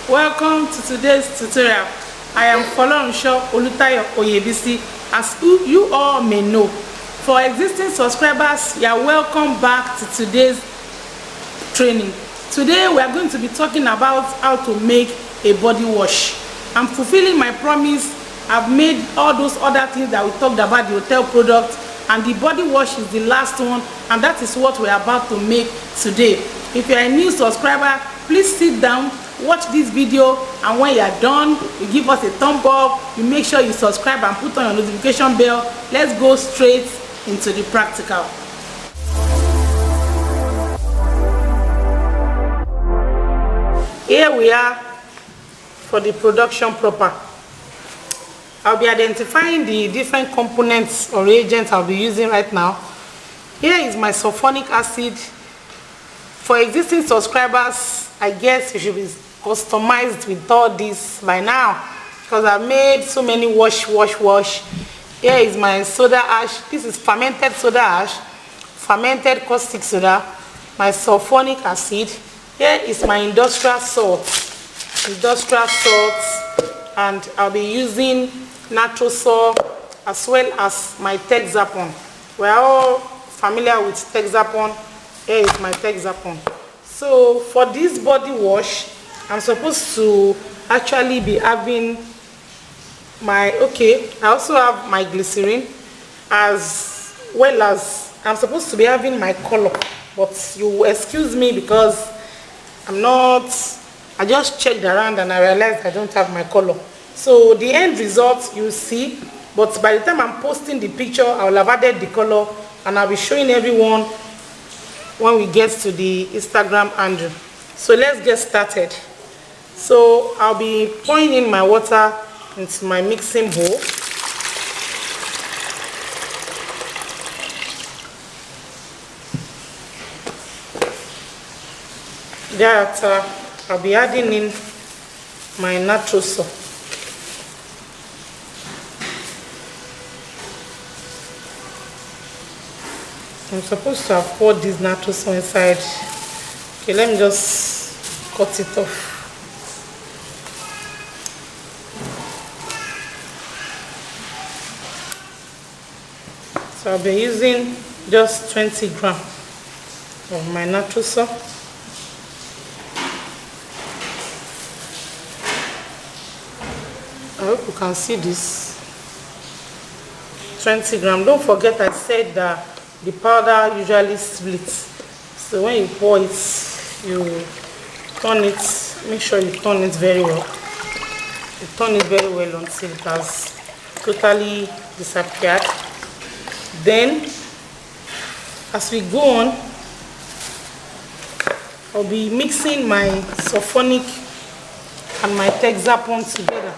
Welcome to today's tutorial. I am Folorunsho Olutayo Oyebisi. As you all may know, for existing subscribers, you are welcome back to today's training. Today we are going to be talking about how to make a body wash. I'm fulfilling my promise. I've made all those other things that we talked about, the hotel product, and the body wash is the last one, and that is what we're about to make today. If you are a new subscriber, please sit down, watch this video, and when you are done, you give us a thumb up, you make sure you subscribe and put on your notification bell. Let's go straight into the practical. Here we are for the production proper. I'll be identifying the different components or reagents I'll be using right now. Here is my sulfonic acid. For existing subscribers, I guess you should be customized with all this by now, because I've made so many wash. Here is my soda ash. This is fermented soda ash, fermented caustic soda, my sulfonic acid. Here is my industrial salt, and I'll be using Natrosol as well as my Texapon. We're all familiar with Texapon. Here is my Texapon. So for this body wash, I'm supposed to actually be having my, I also have my glycerin, as well as I'm supposed to be having my color, but you excuse me because I just checked around and I realized I don't have my color. So the end result you see, but by the time I'm posting the picture, I will have added the color and I'll be showing everyone when we get to the Instagram handle. So let's get started. So I'll be pouring in my water into my mixing bowl. Thereafter, I'll be adding in my Natrosol. I'm supposed to have poured this Natrosol inside. Okay, let me just cut it off. So I'll be using just 20 grams of my Natrosol. I hope you can see this. 20 grams. Don't forget I said that the powder usually splits. So when you pour it, you turn it, make sure you turn it very well. You turn it very well until it has totally disappeared. Then, as we go on, I'll be mixing my sulfonic and my Texapon together.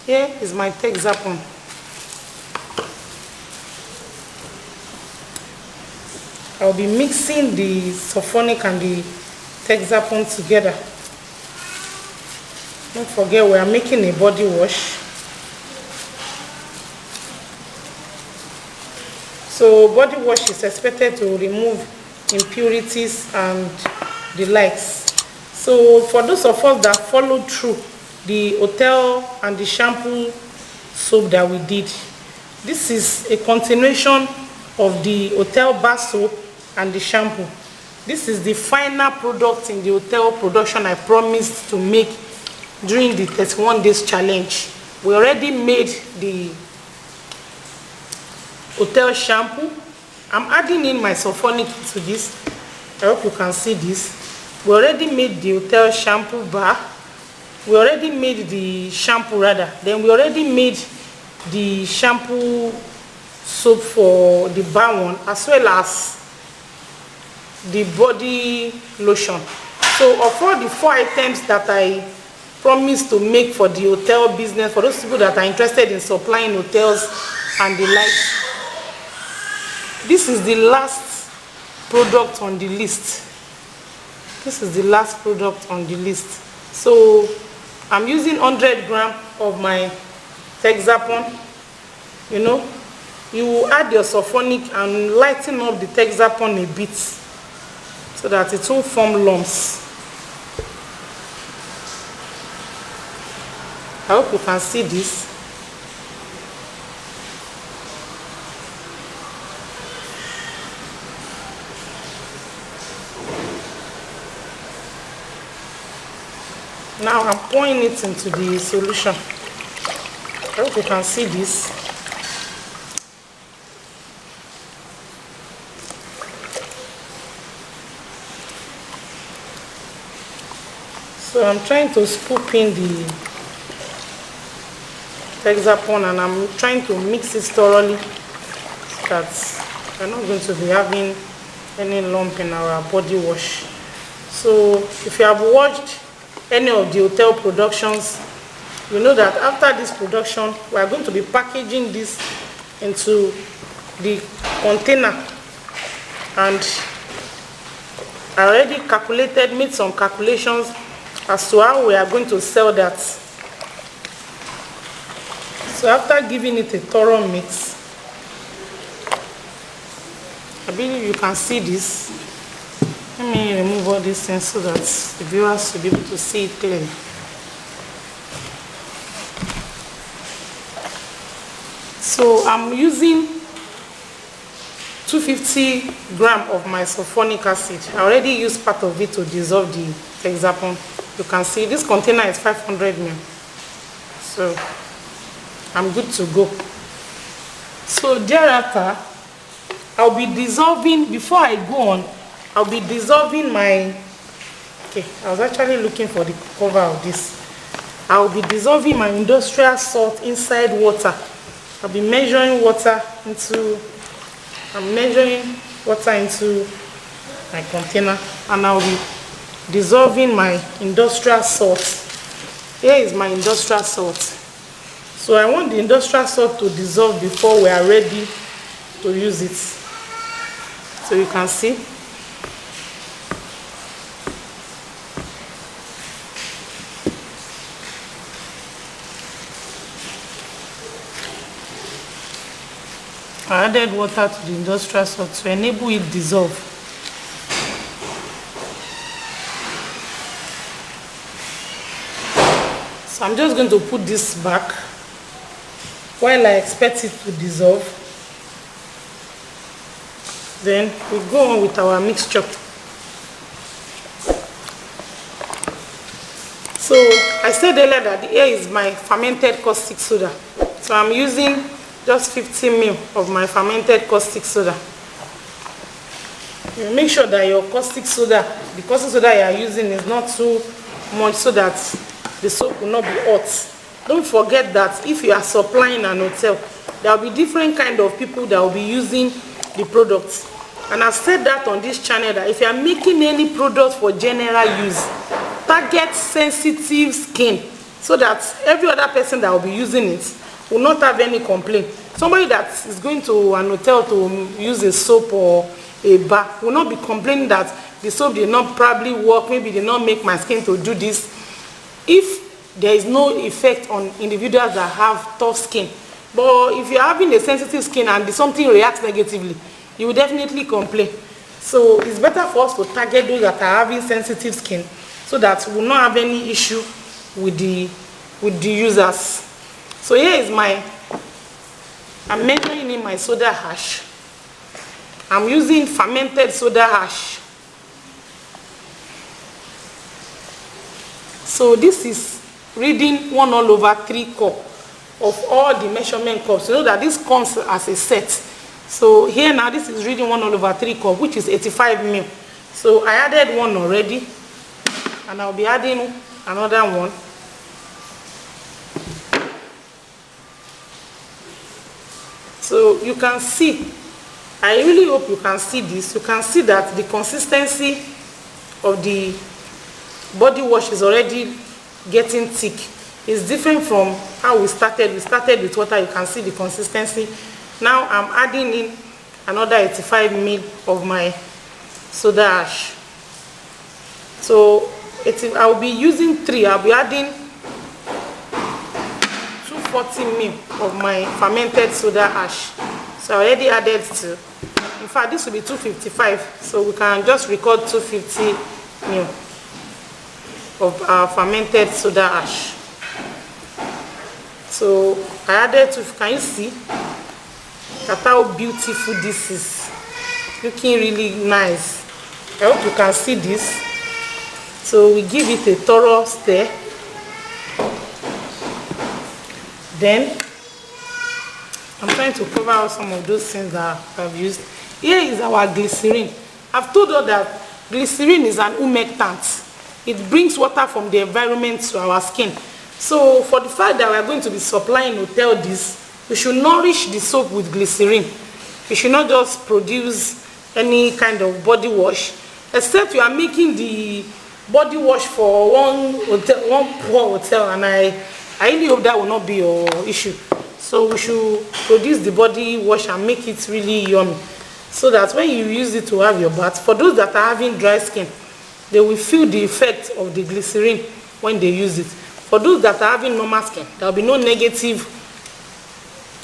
Here is my Texapon. I'll be mixing the sulfonic and the Texapon together. Don't forget we are making a body wash. So body wash is expected to remove impurities and the likes. So for those of us that followed through the hotel and the shampoo soap that we did, this is a continuation of the hotel bar soap and the shampoo. This is the final product in the hotel production I promised to make during the 31 days challenge. We already made the hotel shampoo. I'm adding in my sulfonic to this. I hope you can see this. We already made the hotel shampoo bar. We already made the shampoo rather. Then we already made the shampoo soap for the bar one, as well as the body lotion. So of all the 4 items that I promised to make for the hotel business, for those people that are interested in supplying hotels and the like, this is the last product on the list. This is the last product on the list. So I'm using 100 grams of my Texapon. You know, you add your sulfonic and lighten up the Texapon a bit so that it won't form lumps. I hope you can see this. Now I'm pouring it into the solution. I hope you can see this. So I'm trying to scoop in the hexapon and I'm trying to mix it thoroughly so that we're not going to be having any lump in our body wash. So if you have watched any of the hotel productions, you know that after this production we are going to be packaging this into the container, and I already made some calculations as to how we are going to sell that. So after giving it a thorough mix, I believe you can see this. Let me remove all these things so that the viewers will be able to see it clearly. So I'm using 250 grams of my sulfonic acid. I already used part of it to dissolve the hexapon. You can see this container is 500 ml. So I'm good to go. So thereafter, I'll be dissolving, before I go on, I'll be dissolving my, okay, I was actually looking for the cover of this. I'll be dissolving my industrial salt inside water. I'll be measuring water into, my container, and I'll be dissolving my industrial salt. Here is my industrial salt. So I want the industrial salt to dissolve before we are ready to use it. So you can see. I added water to the industrial salt to enable it dissolve. So I'm just going to put this back while I expect it to dissolve. Then we go on with our mixture. So I said earlier that the here is my fermented caustic soda. So I'm using just 50 ml of my fermented caustic soda. You make sure that your caustic soda, the caustic soda you are using, is not too much so that the soap will not be hot. Don't forget that if you are supplying an hotel, there will be different kind of people that will be using the products. And I've said that on this channel, that if you are making any product for general use, target sensitive skin so that every other person that will be using it will not have any complaint. Somebody that is going to an hotel to use a soap or a bar will not be complaining that the soap did not probably work, maybe did not make my skin to do this, if there is no effect on individuals that have tough skin. But if you're having a sensitive skin and something reacts negatively, you will definitely complain. So it's better for us to target those that are having sensitive skin so that we will not have any issue with the users. So here is I'm measuring in my soda ash. I'm using fermented soda ash. So this is reading 1/3 cup of all the measurement cups. You know that this comes as a set. So here now this is reading 1/3 cup, which is 85 ml. So I added one already, and I'll be adding another one. So you can see, I really hope you can see this. You can see that the consistency of the body wash is already getting thick. It's different from how we started. We started with water. You can see the consistency. Now I'm adding in another 85 ml of my soda ash. So I'll be using 3. I'll be adding 240 ml of my fermented soda ash. So I already added 2. In fact, this will be 255. So we can just record 250 ml of our fermented soda ash. So I added to, can you see that how beautiful this is? Looking really nice. I hope you can see this. So we give it a thorough stir. Then I'm trying to cover out some of those things that I've used. Here is our glycerin. I've told you that glycerin is an humectant. It brings water from the environment to our skin. So for the fact that we are going to be supplying hotel this, we should nourish the soap with glycerin. We should not just produce any kind of body wash, except you are making the body wash for one poor hotel, and I really hope that will not be your issue. So we should produce the body wash and make it really yummy, so that when you use it to have your bath, for those that are having dry skin, they will feel the effect of the glycerin when they use it. For those that are having normal skin, there will be no negative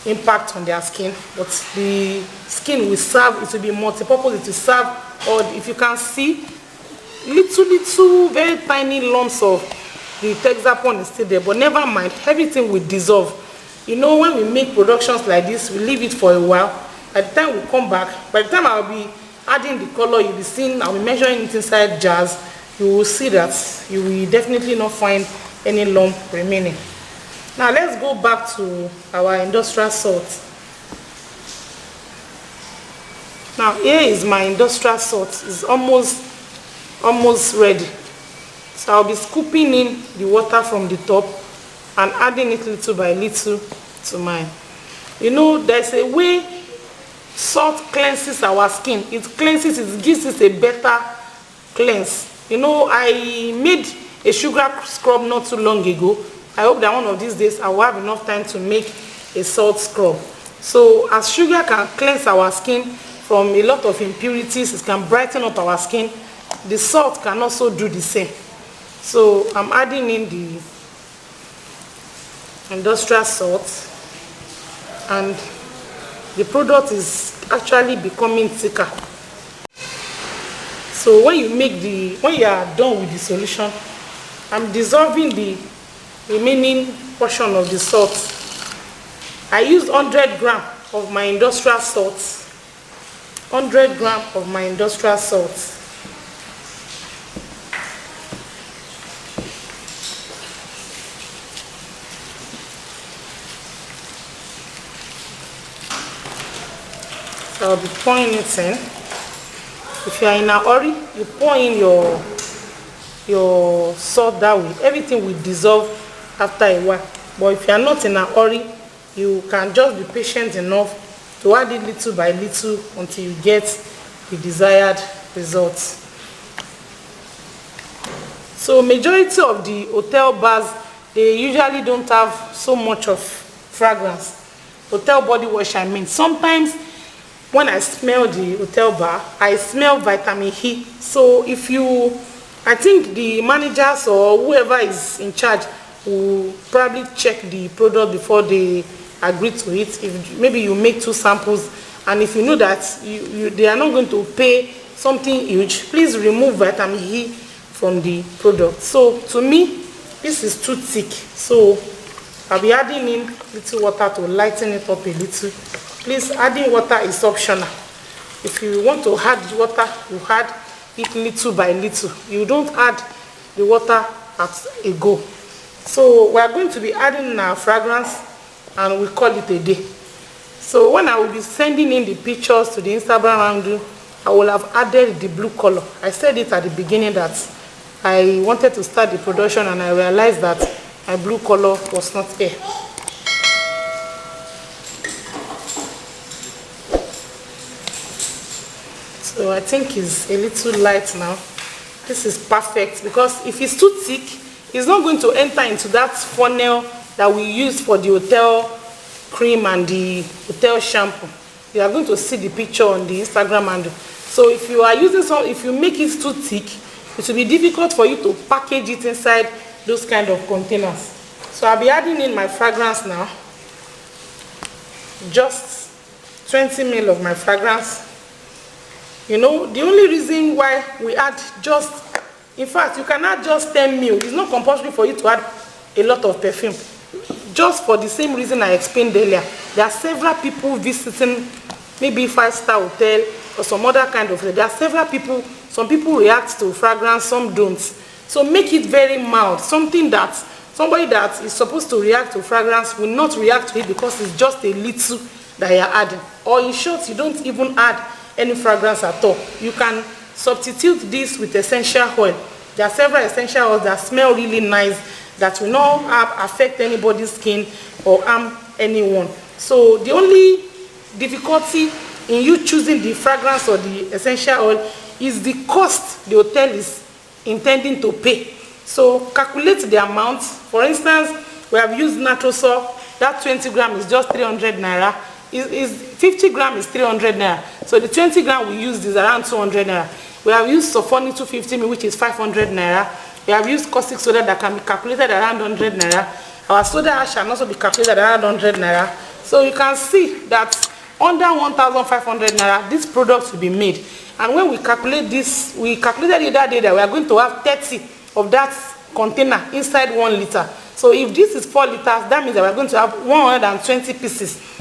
impact on their skin, but the skin will serve, it will be multi-purpose, it will serve. Or if you can see, little very tiny lumps of the Texapon is still there, but never mind, everything will dissolve. You know, when we make productions like this, we leave it for a while. By the time we come back, by the time I'll be adding the color, you'll be seeing, I'll be measuring it inside jars, you will see that you will definitely not find any lump remaining. Now let's go back to our industrial salt. Now here is my industrial salt. It's almost ready. So I'll be scooping in the water from the top and adding it little by little to mine. You know, there's a way salt cleanses our skin. It cleanses, it gives us a better cleanse. You know, I made a sugar scrub not too long ago. I hope that one of these days I will have enough time to make a salt scrub. So as sugar can cleanse our skin from a lot of impurities, it can brighten up our skin, the salt can also do the same. So I'm adding in the industrial salt, and the product is actually becoming thicker. So when you are done with the solution, I'm dissolving the remaining portion of the salt. I used 100 grams of my industrial salt. 100 grams of my industrial salt. So I'll be pouring it in. If you are in a hurry, you pour in your salt that way. Everything will dissolve after a while. But if you are not in a hurry, you can just be patient enough to add it little by little until you get the desired results. So majority of the hotel bars, they usually don't have so much of fragrance. Hotel body wash, I mean. Sometimes when I smell the hotel bar, I smell vitamin E. So if you, I think the managers or whoever is in charge will probably check the product before they agree to it. If maybe you make 2 samples, and if you know that they are not going to pay something huge, please remove vitamin E from the product. So to me, this is too thick, so I'll be adding in little water to lighten it up a little. Please, adding water is optional. If you want to add water, you add it little by little. You don't add the water at a go. So we are going to be adding in our fragrance, and we call it a day. So when I will be sending in the pictures to the Instagram handle, I will have added the blue color. I said it at the beginning that I wanted to start the production, and I realized that my blue color was not here. So I think it's a little light now. This is perfect, because if it's too thick, it's not going to enter into that funnel that we use for the hotel cream and the hotel shampoo. You are going to see the picture on the Instagram handle. So if you are using if you make it too thick, it will be difficult for you to package it inside those kind of containers. So I'll be adding in my fragrance now. Just 20 ml of my fragrance. You know, the only reason why we add just, in fact, you can add just 10 ml. It's not compulsory for you to add a lot of perfume. just for the same reason I explained earlier. There are several people visiting maybe 5-star hotel or some other kind of hotel. There are several people. Some people react to fragrance, some don't. So make it very mild, something that somebody that is supposed to react to fragrance will not react to it because it's just a little that you're adding. Or in short, you don't even add any fragrance at all. You can substitute this with essential oil. There are several essential oils that smell really nice, that will not affect anybody's skin or harm anyone. So the only difficulty in you choosing the fragrance or the essential oil is the cost the hotel is intending to pay. So calculate the amount. For instance, we have used Natrosol. That 20 gram is just 300 naira. 50 gram is 300 naira. So the 20 gram we used is around 200 naira. We have used Sofoni 250 ml, which is 500 naira. We have used caustic soda that can be calculated around 100 naira. Our soda ash can also be calculated around 100 naira. So you can see that under 1,500 naira, this product will be made. And when we calculate this, we calculated it that day that we are going to have 30 of that container inside 1 liter. So if this is 4 liters, that means that we are going to have 120 pieces.